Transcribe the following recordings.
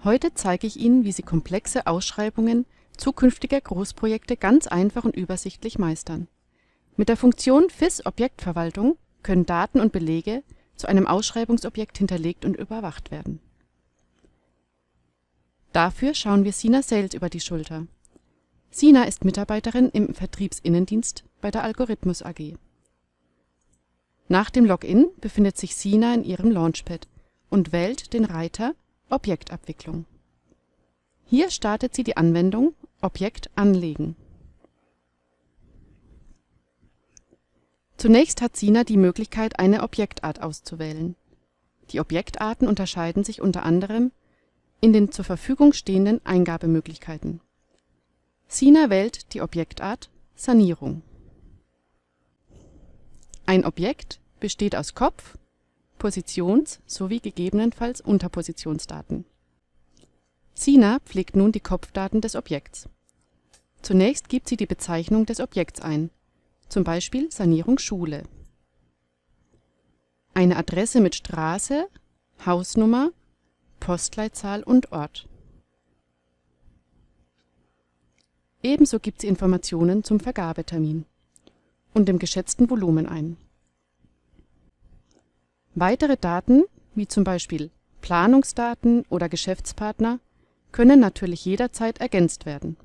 Heute zeige ich Ihnen, wie Sie komplexe Ausschreibungen zukünftiger Großprojekte ganz einfach und übersichtlich meistern. Mit der Funktion FIS-Objektverwaltung können Daten und Belege zu einem Ausschreibungsobjekt hinterlegt und überwacht werden. Dafür schauen wir Sina Sales über die Schulter. Sina ist Mitarbeiterin im Vertriebsinnendienst bei der Algorithmus AG. Nach dem Login befindet sich Sina in ihrem Launchpad und wählt den Reiter Objektabwicklung. Hier startet sie die Anwendung Objekt anlegen. Zunächst hat Sina die Möglichkeit, eine Objektart auszuwählen. Die Objektarten unterscheiden sich unter anderem in den zur Verfügung stehenden Eingabemöglichkeiten. Sina wählt die Objektart Sanierung. Ein Objekt besteht aus Kopf, Positions- sowie gegebenenfalls Unterpositionsdaten. Sina pflegt nun die Kopfdaten des Objekts. Zunächst gibt sie die Bezeichnung des Objekts ein, zum Beispiel Sanierung Schule. Eine Adresse mit Straße, Hausnummer, Postleitzahl und Ort. Ebenso gibt sie Informationen zum Vergabetermin und dem geschätzten Volumen ein. Weitere Daten, wie zum Beispiel Planungsdaten oder Geschäftspartner, können natürlich jederzeit ergänzt werden.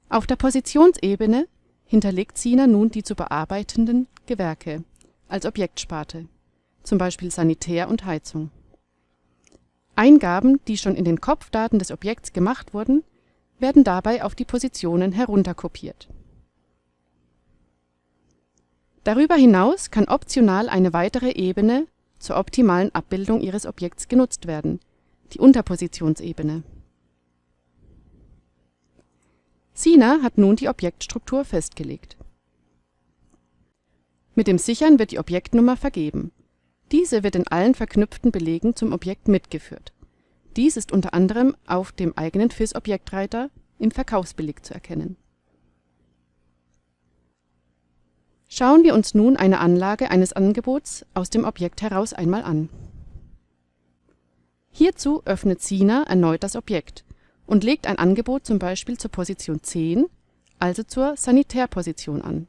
Auf der Positionsebene hinterlegt Sina nun die zu bearbeitenden Gewerke als Objektsparte, zum Beispiel Sanitär und Heizung. Eingaben, die schon in den Kopfdaten des Objekts gemacht wurden, werden dabei auf die Positionen herunterkopiert. Darüber hinaus kann optional eine weitere Ebene zur optimalen Abbildung Ihres Objekts genutzt werden, die Unterpositionsebene. Sina hat nun die Objektstruktur festgelegt. Mit dem Sichern wird die Objektnummer vergeben. Diese wird in allen verknüpften Belegen zum Objekt mitgeführt. Dies ist unter anderem auf dem eigenen FIS-Objektreiter im Verkaufsbeleg zu erkennen. Schauen wir uns nun eine Anlage eines Angebots aus dem Objekt heraus einmal an. Hierzu öffnet Sina erneut das Objekt und legt ein Angebot zum Beispiel zur Position 10, also zur Sanitärposition an.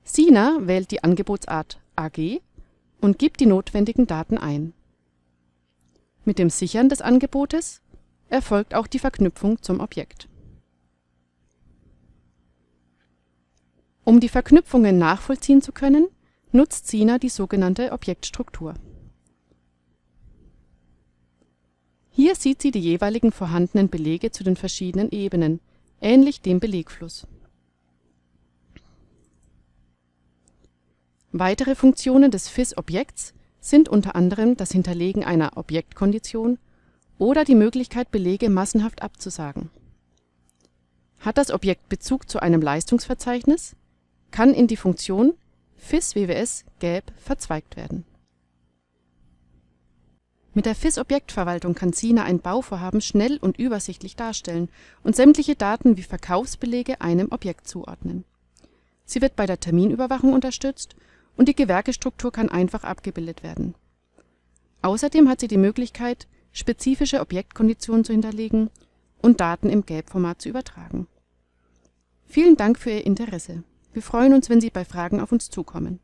Sina wählt die Angebotsart AG und gibt die notwendigen Daten ein. Mit dem Sichern des Angebotes erfolgt auch die Verknüpfung zum Objekt. Um die Verknüpfungen nachvollziehen zu können, nutzt Sina die sogenannte Objektstruktur. Hier sieht sie die jeweiligen vorhandenen Belege zu den verschiedenen Ebenen, ähnlich dem Belegfluss. Weitere Funktionen des FIS-Objekts sind unter anderem das Hinterlegen einer Objektkondition oder die Möglichkeit, Belege massenhaft abzusagen. Hat das Objekt Bezug zu einem Leistungsverzeichnis, kann in die Funktion FIS-WWS-GAP verzweigt werden. Mit der FIS-Objektverwaltung kann Sina ein Bauvorhaben schnell und übersichtlich darstellen und sämtliche Daten wie Verkaufsbelege einem Objekt zuordnen. Sie wird bei der Terminüberwachung unterstützt und die Gewerkestruktur kann einfach abgebildet werden. Außerdem hat sie die Möglichkeit, spezifische Objektkonditionen zu hinterlegen und Daten im GAP-Format zu übertragen. Vielen Dank für Ihr Interesse. Wir freuen uns, wenn Sie bei Fragen auf uns zukommen.